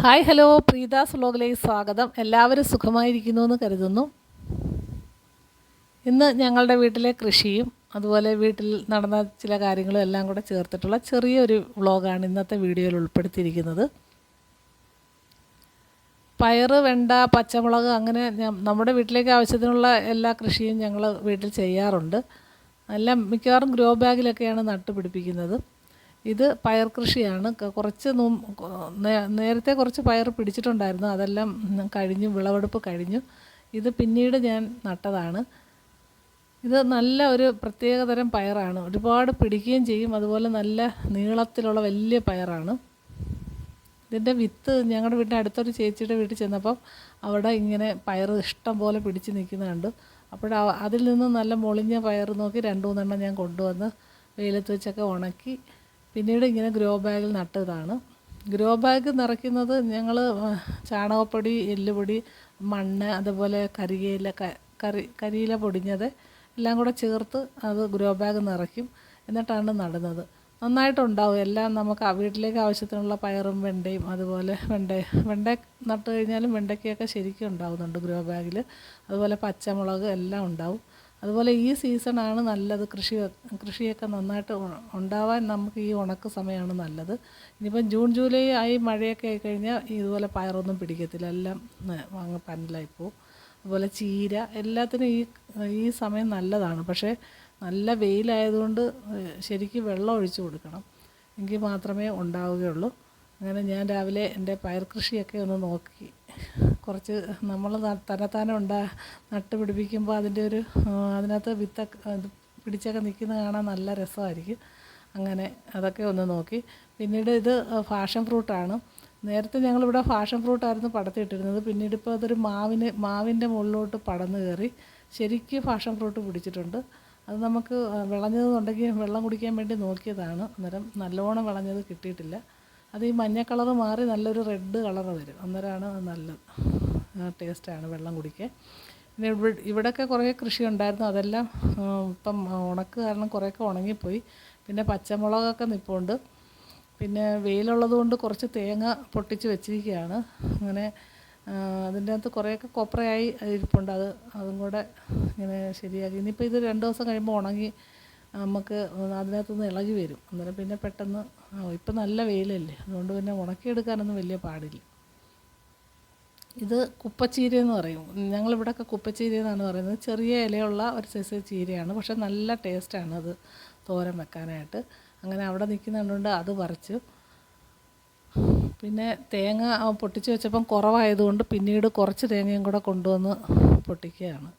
Hi hello, പ്രീതാസ് വ്ലോഗിലേക്ക് സ്വാഗതം. എല്ലാവരും സുഖമായിരിക്കുന്നു എന്ന് കരുതുന്നു. ഇന്ന് ഞങ്ങളുടെ വീട്ടിലെ കൃഷിയും അതുപോലെ വീട്ടിൽ നടന്ന ചില കാര്യങ്ങളും എല്ലാം കൂടെ ചേർത്തിട്ടുള്ള ചെറിയൊരു വ്ലോഗാണ് ഇന്നത്തെ വീഡിയോയിൽ ഉൾപ്പെടുത്തിയിരിക്കുന്നത്. പയറ്, വെണ്ട, പച്ചമുളക് അങ്ങനെ നമ്മുടെ വീട്ടിലേക്ക് ആവശ്യത്തിനുള്ള എല്ലാ കൃഷിയും ഞങ്ങൾ വീട്ടിൽ ചെയ്യാറുണ്ട്. എല്ലാം മിക്കവാറും ഗ്രോ ബാഗിലൊക്കെയാണ് നട്ടുപിടിപ്പിക്കുന്നത്. ഇത് പയർ കൃഷിയാണ്. നേരത്തെ കുറച്ച് പയർ പിടിച്ചിട്ടുണ്ടായിരുന്നു, അതെല്ലാം കഴിഞ്ഞു, വിളവെടുപ്പ് കഴിഞ്ഞു. ഇത് പിന്നീട് ഞാൻ നട്ടതാണ്. ഇത് നല്ല ഒരു പ്രത്യേകതരം പയറാണ്. ഒരുപാട് പിടിക്കുകയും ചെയ്യും. അതുപോലെ നല്ല നീളത്തിലുള്ള വലിയ പയറാണ്. ഇതിൻ്റെ വിത്ത് ഞങ്ങളുടെ വീടിൻ്റെ അടുത്തൊരു ചേച്ചിയുടെ വീട്ടിൽ ചെന്നപ്പം അവിടെ ഇങ്ങനെ പയർ ഇഷ്ടം പോലെ പിടിച്ച് നിൽക്കുന്നത് കണ്ടു. അതിൽ നിന്ന് നല്ല മൊളിഞ്ഞ പയർ നോക്കി 2-3 ഞാൻ കൊണ്ടുവന്ന് വെയിലത്ത് വെച്ചൊക്കെ ഉണക്കി പിന്നീട് ഇങ്ങനെ ഗ്രോ ബാഗിൽ നട്ടതാണ്. ഗ്രോ ബാഗ് നിറയ്ക്കുന്നത് ഞങ്ങൾ ചാണകപ്പൊടി, എല്ലുപൊടി, മണ്ണ്, അതുപോലെ കരിയില പൊടിഞ്ഞത് എല്ലാം കൂടെ ചേർത്ത് അത് ഗ്രോ ബാഗ് നിറയ്ക്കും. എന്നിട്ടാണ് നടുന്നത്. നന്നായിട്ടുണ്ടാവും. എല്ലാം നമുക്ക് വീട്ടിലേക്ക് ആവശ്യത്തിനുള്ള പയറും വെണ്ടയും, അതുപോലെ വെണ്ട നട്ട് കഴിഞ്ഞാലും വെണ്ടയ്ക്കൊക്കെ ശരിക്കും ഉണ്ടാവുന്നുണ്ട് ഗ്രോ ബാഗിൽ. അതുപോലെ പച്ചമുളക് എല്ലാം ഉണ്ടാവും. അതുപോലെ ഈ സീസണാണ് നല്ലത്. കൃഷിയൊക്കെ നന്നായിട്ട് ഉണ്ടാവാൻ നമുക്ക് ഈ ഉണക്ക് സമയമാണ് നല്ലത്. ഇനിയിപ്പം ജൂൺ ജൂലൈ ആയി മഴയൊക്കെ ആയിക്കഴിഞ്ഞാൽ ഇതുപോലെ പയറൊന്നും പിടിക്കത്തില്ല, എല്ലാം അങ്ങ് പന്നലായിപ്പോവും. അതുപോലെ ചീര എല്ലാത്തിനും ഈ സമയം നല്ലതാണ്. പക്ഷേ നല്ല വെയിലായതുകൊണ്ട് ശരിക്കും വെള്ളം ഒഴിച്ചു കൊടുക്കണം, എങ്കിൽ മാത്രമേ ഉണ്ടാവുകയുള്ളൂ. അങ്ങനെ ഞാൻ രാവിലെ എൻ്റെ പയർ കൃഷിയൊക്കെ ഒന്ന് നോക്കി. കുറച്ച് നമ്മൾ തന്നെത്താനെ നട്ടുപിടിപ്പിക്കുമ്പോൾ അതിനകത്ത് വിത്തൊക്കെ പിടിച്ചൊക്കെ നിൽക്കുന്നത് കാണാൻ നല്ല രസമായിരിക്കും. അങ്ങനെ അതൊക്കെ ഒന്ന് നോക്കി. പിന്നീട് ഇത് ഫാഷൻ ഫ്രൂട്ടാണ്. നേരത്തെ ഞങ്ങളിവിടെ ഫാഷൻ ഫ്രൂട്ടായിരുന്നു പടർത്തിയിട്ടിരുന്നത്. പിന്നീട് ഇപ്പോൾ അതൊരു മാവിൻ്റെ മുകളിലോട്ട് പടർന്നു കയറി ശരിക്കും ഫാഷൻ ഫ്രൂട്ട് പിടിച്ചിട്ടുണ്ട്. അത് നമുക്ക് വിളഞ്ഞതെന്നുണ്ടെങ്കിൽ വെള്ളം കുടിക്കാൻ വേണ്ടി നോക്കിയതാണ്. അന്നേരം നല്ലോണം വിളഞ്ഞത് കിട്ടിയിട്ടില്ല. അത് ഈ മഞ്ഞ കളറ് മാറി നല്ലൊരു റെഡ് കളറ് വരും. അന്നേരമാണ് നല്ലത്, ടേസ്റ്റാണ് വെള്ളം കുടിക്കാൻ. പിന്നെ ഇവിടെയൊക്കെ കുറേ കൃഷി ഉണ്ടായിരുന്നു, അതെല്ലാം ഇപ്പം ഉണക്ക് കാരണം കുറേയൊക്കെ ഉണങ്ങിപ്പോയി. പിന്നെ പച്ചമുളകൊക്കെ നിൽപ്പുണ്ട്. പിന്നെ വെയിലുള്ളത് കൊണ്ട് കുറച്ച് തേങ്ങ പൊട്ടിച്ച് വെച്ചിരിക്കുകയാണ്. അങ്ങനെ അതിൻ്റെ അകത്ത് കുറേയൊക്കെ കൊപ്രയായി ഇരിപ്പുണ്ട്. അതും കൂടെ ഇങ്ങനെ ശരിയാക്കി. ഇനിയിപ്പോൾ ഇത് 2 ദിവസം കഴിയുമ്പോൾ ഉണങ്ങി നമുക്ക് അതിനകത്തുനിന്ന് ഇളകി വരും. അന്നേരം പിന്നെ പെട്ടെന്ന് ഇപ്പം നല്ല വെയിലല്ലേ, അതുകൊണ്ട് പിന്നെ ഉണക്കിയെടുക്കാനൊന്നും വലിയ പാടില്ല. ഇത് കുപ്പച്ചീര എന്ന് പറയും. ഞങ്ങളിവിടെയൊക്കെ കുപ്പച്ചീര എന്നാണ് പറയുന്നത്. ചെറിയ ഇലയുള്ള ഒരു സൈസ് ചീരയാണ്, പക്ഷേ നല്ല ടേസ്റ്റാണ് അത് തോരൻ വെക്കാനായിട്ട്. അങ്ങനെ അവിടെ നിൽക്കുന്നുണ്ട്, അത് പറിച്ചു. പിന്നെ തേങ്ങ പൊട്ടിച്ച് വെച്ചപ്പം കുറവായതുകൊണ്ട് പിന്നീട് കുറച്ച് തേങ്ങയും കൂടെ കൊണ്ടുവന്ന് പൊട്ടിക്കുകയാണ്.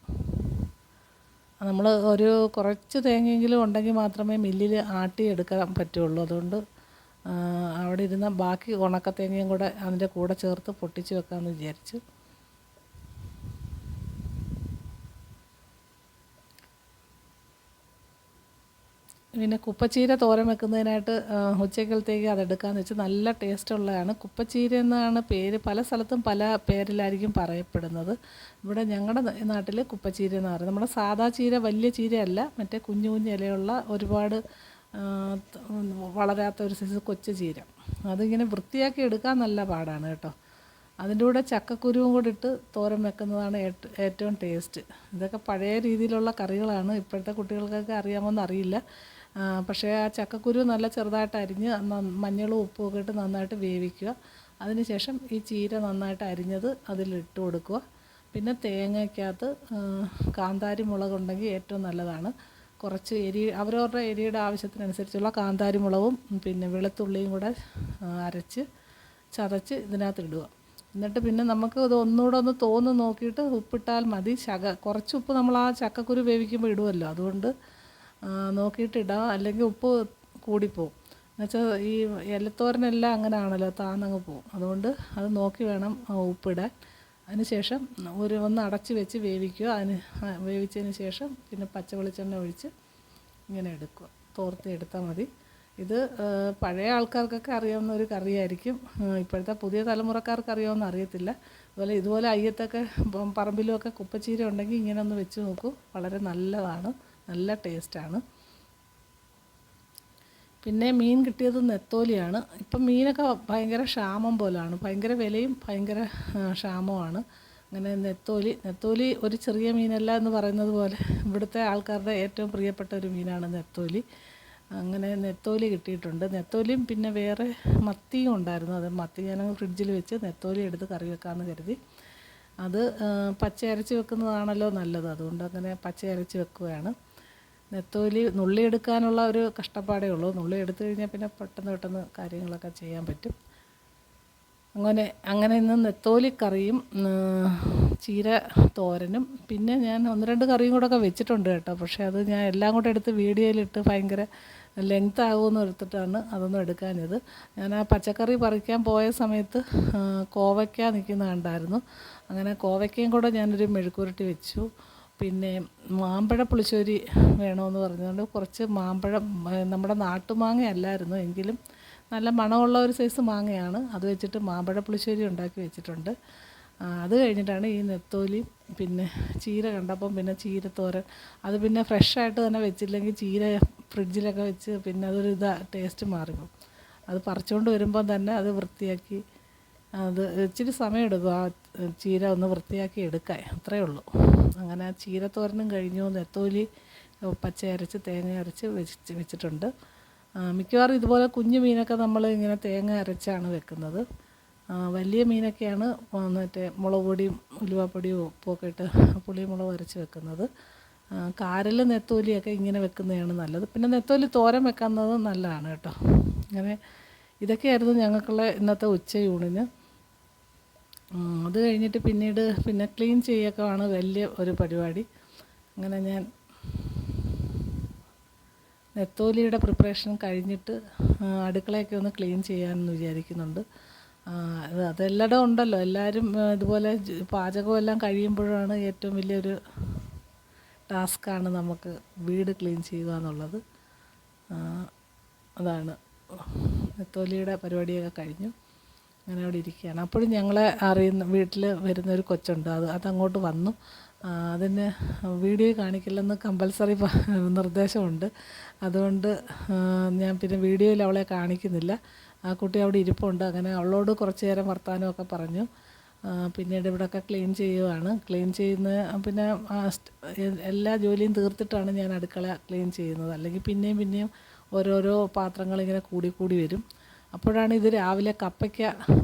നമ്മൾ കുറച്ച് തേങ്ങയെങ്കിലും ഉണ്ടെങ്കിൽ മാത്രമേ മില്ലിൽ ആട്ടി എടുക്കാൻ പറ്റുള്ളൂ. അതുകൊണ്ട് അവിടെ ഇരുന്ന ബാക്കി ഉണക്കത്തേങ്ങയും കൂടെ അതിൻ്റെ കൂടെ ചേർത്ത് പൊട്ടിച്ച് വെക്കാമെന്ന് വിചാരിച്ചു. പിന്നെ കുപ്പച്ചീര തോരൻ വെക്കുന്നതിനായിട്ട് ഉച്ചക്കലത്തേക്ക് അതെടുക്കാമെന്ന് വെച്ച്. നല്ല ടേസ്റ്റുള്ളതാണ്. കുപ്പച്ചീര എന്നാണ് പേര്. പല സ്ഥലത്തും പല പേരിലായിരിക്കും പറയപ്പെടുന്നത്. ഇവിടെ ഞങ്ങളുടെ നാട്ടിൽ കുപ്പച്ചീര എന്ന് പറയുന്നത്. നമ്മുടെ സാദാ ചീര, വലിയ ചീരയല്ല, മറ്റേ കുഞ്ഞു കുഞ്ഞു ഇലയുള്ള ഒരുപാട് വളരാത്ത ഒരു സൈസ് കൊച്ചു ചീര. അതിങ്ങനെ വൃത്തിയാക്കി എടുക്കാൻ നല്ല പാടാണ് കേട്ടോ. അതിൻ്റെ കൂടെ ചക്കക്കുരുവും കൂടി ഇട്ട് തോരൻ വെക്കുന്നതാണ് ഏറ്റവും ടേസ്റ്റ്. ഇതൊക്കെ പഴയ രീതിയിലുള്ള കറികളാണ്. ഇപ്പോഴത്തെ കുട്ടികൾക്കൊക്കെ അറിയാമോന്ന് അറിയില്ല. പക്ഷേ ആ ചക്കക്കുരു നല്ല ചെറുതായിട്ട് അരിഞ്ഞ് മഞ്ഞളും ഉപ്പും ഒക്കെ ഇട്ട് നന്നായിട്ട് വേവിക്കുക. അതിനുശേഷം ഈ ചീര നന്നായിട്ട് അരിഞ്ഞത് അതിലിട്ട് കൊടുക്കുക. പിന്നെ തേങ്ങയ്ക്കകത്ത് കാന്താരി മുളകുണ്ടെങ്കിൽ ഏറ്റവും നല്ലതാണ്. കുറച്ച് അവരവരുടെ എരിയുടെ ആവശ്യത്തിനനുസരിച്ചുള്ള കാന്താരി മുളകും പിന്നെ വെളുത്തുള്ളിയും കൂടെ ചതച്ച് ഇതിനകത്ത് ഇടുക. എന്നിട്ട് പിന്നെ നമുക്ക് ഇത് ഒന്നുകൂടെ ഒന്ന് നോക്കിയിട്ട് ഉപ്പിട്ടാൽ മതി. കുറച്ച് ഉപ്പ് നമ്മൾ ആ ചക്കക്കുരു വേവിക്കുമ്പോൾ ഇടുമല്ലോ, അതുകൊണ്ട് നോക്കിയിട്ട് ഇടാം. അല്ലെങ്കിൽ ഉപ്പ് കൂടിപ്പോവും. എന്നുവെച്ചാൽ ഈ ഇലത്തോരനെല്ലാം അങ്ങനെ ആണല്ലോ, താന്നങ്ങ് പോവും. അതുകൊണ്ട് അത് നോക്കി വേണം ഉപ്പിടാൻ. അതിനുശേഷം ഒന്ന് അടച്ച് വെച്ച് വേവിക്കുക. വേവിച്ചതിന് ശേഷം പിന്നെ പച്ച വെളിച്ചെണ്ണ ഒഴിച്ച് ഇങ്ങനെ എടുക്കുക, തോർത്തി എടുത്താൽ മതി. ഇത് പഴയ ആൾക്കാർക്കൊക്കെ അറിയാവുന്ന ഒരു കറിയായിരിക്കും. ഇപ്പോഴത്തെ പുതിയ തലമുറക്കാർക്ക് അറിയാമെന്ന് അറിയത്തില്ല. ഇതുപോലെ അയ്യത്തൊക്കെ പറമ്പിലുമൊക്കെ കുപ്പച്ചീര ഉണ്ടെങ്കിൽ ഇങ്ങനെ ഒന്ന് വെച്ച് നോക്കൂ. വളരെ നല്ലതാണ്, നല്ല ടേസ്റ്റാണ്. പിന്നെ മീൻ കിട്ടിയത് നെത്തോലിയാണ്. ഇപ്പം മീനൊക്കെ ഭയങ്കര ക്ഷാമം പോലാണ്, ഭയങ്കര വിലയും ഭയങ്കര ക്ഷാമമാണ്. അങ്ങനെ നെത്തോലി ഒരു ചെറിയ മീനല്ല എന്ന് പറയുന്നത് പോലെ ഇവിടുത്തെ ആൾക്കാരുടെ ഏറ്റവും പ്രിയപ്പെട്ട ഒരു മീനാണ് നെത്തോലി. അങ്ങനെ നെത്തോലി കിട്ടിയിട്ടുണ്ട്. നെത്തോലിയും പിന്നെ വേറെ മത്തിയും ഉണ്ടായിരുന്നു. അത് മത്തി ഞാനങ്ങ് ഫ്രിഡ്ജിൽ വെച്ച് നെത്തോലി എടുത്ത് കറി വെക്കാമെന്ന് കരുതി. അത് പച്ച അരച്ച് വെക്കുന്നതാണല്ലോ നല്ലത്, അതുകൊണ്ട് അങ്ങനെ പച്ച അരച്ച് വെക്കുകയാണ്. നെത്തോലി നുള്ളി എടുക്കാനുള്ള ഒരു കഷ്ടപ്പാടേ ഉള്ളൂ. നുള്ളി എടുത്തു കഴിഞ്ഞാൽ പിന്നെ പെട്ടെന്ന് കാര്യങ്ങളൊക്കെ ചെയ്യാൻ പറ്റും. അങ്ങനെ ഇന്ന് നെത്തോലി കറിയും ചീര തോരനും പിന്നെ ഞാൻ 1-2 കറിയും കൂടെ ഒക്കെ വെച്ചിട്ടുണ്ട് കേട്ടോ. പക്ഷേ അത് ഞാൻ എല്ലാം കൂടെ എടുത്ത് വീഡിയോയിലിട്ട് ഭയങ്കര ലെങ്ത് ആകുമെന്ന് എടുത്തിട്ടാണ് അതൊന്നും എടുക്കാഞ്ഞത്. ഞാൻ ആ പച്ചക്കറി പറിക്കാൻ പോയ സമയത്ത് കോവയ്ക്ക നിൽക്കുന്ന കണ്ടായിരുന്നു. അങ്ങനെ കോവയ്ക്കയും കൂടെ ഞാനൊരു മെഴുക്കുരുട്ടി വെച്ചു. പിന്നെ മാമ്പഴ പുളിശ്ശേരി വേണമെന്ന് പറഞ്ഞുകൊണ്ട് കുറച്ച് മാമ്പഴം, നമ്മുടെ നാട്ടുമാങ്ങ അല്ലായിരുന്നു എങ്കിലും നല്ല മണമുള്ള ഒരു സൈസ് മാങ്ങയാണ്, അത് വെച്ചിട്ട് മാമ്പഴ പുളിശ്ശേരി ഉണ്ടാക്കി വെച്ചിട്ടുണ്ട്. അത് കഴിഞ്ഞിട്ടാണ് ഈ നെത്തോലി പിന്നെ ചീര കണ്ടപ്പം പിന്നെ ചീരത്തോരൻ. അത് പിന്നെ ഫ്രഷായിട്ട് തന്നെ വെച്ചില്ലെങ്കിൽ ചീര ഫ്രിഡ്ജിലൊക്കെ വെച്ച് പിന്നെ അതൊരു ടേസ്റ്റ് മാറിപ്പോകും. അത് പറിച്ചുകൊണ്ട് വരുമ്പം തന്നെ അത് വൃത്തിയാക്കി, അത് ഇച്ചിരി സമയമെടുക്കും ആ ചീര ഒന്ന് വൃത്തിയാക്കി എടുക്കാൻ, അത്രയേ ഉള്ളൂ. അങ്ങനെ ചീരത്തോരനും കഴിഞ്ഞു. നെത്തോലി പച്ച അരച്ച് തേങ്ങ അരച്ച് വെച്ചിട്ടുണ്ട്. മിക്കവാറും ഇതുപോലെ കുഞ്ഞു മീനൊക്കെ നമ്മൾ ഇങ്ങനെ തേങ്ങ അരച്ചാണ് വെക്കുന്നത്. വലിയ മീനൊക്കെയാണ് മറ്റേ മുളക് പൊടിയും ഉലുവാപ്പൊടിയും ഉപ്പൊക്കെ ഇട്ട് പുളിയും മുളകും അരച്ച് വെക്കുന്നത്. കാരൽ നെത്തോലിയൊക്കെ ഇങ്ങനെ വെക്കുന്നതാണ് നല്ലത്. പിന്നെ നെത്തോലി തോരൻ വെക്കുന്നത് നല്ലതാണ് കേട്ടോ. അങ്ങനെ ഇതൊക്കെയായിരുന്നു ഞങ്ങൾക്കുള്ള ഇന്നത്തെ ഉച്ചയൂണിന്. അത് കഴിഞ്ഞിട്ട് പിന്നെ ക്ലീൻ ചെയ്യൊക്കെ ആണ് വലിയ ഒരു പരിപാടി. അങ്ങനെ ഞാൻ നെത്തോലിയുടെ പ്രിപ്പറേഷൻ കഴിഞ്ഞിട്ട് അടുക്കളയൊക്കെ ഒന്ന് ക്ലീൻ ചെയ്യാമെന്ന് വിചാരിക്കുന്നുണ്ട്. അതെല്ലായിടും ഉണ്ടല്ലോ, എല്ലാവരും ഇതുപോലെ പാചകമെല്ലാം കഴിയുമ്പോഴാണ് ഏറ്റവും വലിയൊരു ടാസ്ക്കാണ് നമുക്ക് വീട് ക്ലീൻ ചെയ്യുക എന്നുള്ളത്. അതാണ് നെത്തോലിയുടെ പരിപാടിയൊക്കെ കഴിഞ്ഞു. അങ്ങനെ അവിടെ ഇരിക്കുകയാണ്. അപ്പോഴും ഞങ്ങളെ വീട്ടിൽ വരുന്നൊരു കൊച്ചുണ്ട്, അതങ്ങോട്ട് വന്നു. അതിന് വീഡിയോ കാണിക്കില്ലെന്ന് കമ്പൽസറി നിർദ്ദേശമുണ്ട്. അതുകൊണ്ട് ഞാൻ പിന്നെ വീഡിയോയിൽ അവളെ കാണിക്കുന്നില്ല. ആ കുട്ടി അവിടെ ഇരിപ്പുണ്ട്. അങ്ങനെ അവളോട് കുറച്ച് നേരം വർത്തമാനമൊക്കെ പറഞ്ഞു. പിന്നീട് ഇവിടെയൊക്കെ ക്ലീൻ ചെയ്യുകയാണ്. ക്ലീൻ ചെയ്യുന്ന പിന്നെ എല്ലാ ജോലിയും തീർത്തിട്ടാണ് ഞാൻ അടുക്കള ക്ലീൻ ചെയ്യുന്നത്. അല്ലെങ്കിൽ പിന്നെയും ഓരോരോ പാത്രങ്ങളിങ്ങനെ കൂടി വരും. അപ്പോഴാണ് ഇത് രാവിലെ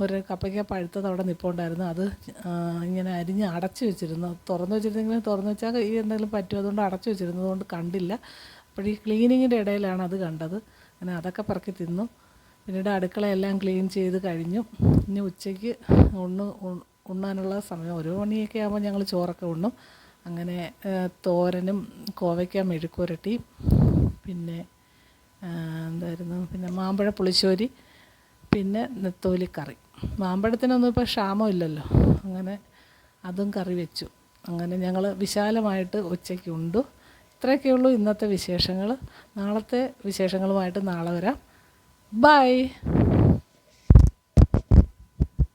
ഒരു കപ്പയ്ക്ക പഴുത്തത് അവിടെ നിൽപ്പുണ്ടായിരുന്നു. അത് ഇങ്ങനെ അരിഞ്ഞ് അടച്ചു വെച്ചിരുന്നു. തുറന്നു വെച്ചാൽ ഈ എന്തെങ്കിലും പറ്റും, അതുകൊണ്ട് അടച്ചു വെച്ചിരുന്നത് കൊണ്ട് കണ്ടില്ല. അപ്പോൾ ഈ ക്ലീനിങ്ങിൻ്റെ ഇടയിലാണ് അത് കണ്ടത്. അങ്ങനെ അതൊക്കെ പറക്കി തിന്നു. പിന്നീട് അടുക്കളയെല്ലാം ക്ലീൻ ചെയ്ത് കഴിഞ്ഞു. ഇനി ഉച്ചയ്ക്ക് ഉണ്ണാനുള്ള സമയം 1 മണിയൊക്കെ ആകുമ്പോൾ ഞങ്ങൾ ചോറൊക്കെ ഉണ്ണും. അങ്ങനെ തോരനും കോവയ്ക്ക മെഴുക്കുരട്ടി പിന്നെ പിന്നെ മാമ്പഴ പുളിശ്ശേരി പിന്നെ നെത്തോലി കറി. മാമ്പഴത്തിനൊന്നും ഇപ്പോൾ ക്ഷാമമില്ലല്ലോ, അങ്ങനെ അതും കറി വെച്ചു. അങ്ങനെ ഞങ്ങൾ വിശാലമായിട്ട് ഉച്ചയ്ക്ക് ഉണ്ടു. ഇത്രയൊക്കെയുള്ളൂ ഇന്നത്തെ വിശേഷങ്ങൾ. നാളത്തെ വിശേഷങ്ങളുമായിട്ട് നാളെ വരാം. ബൈ.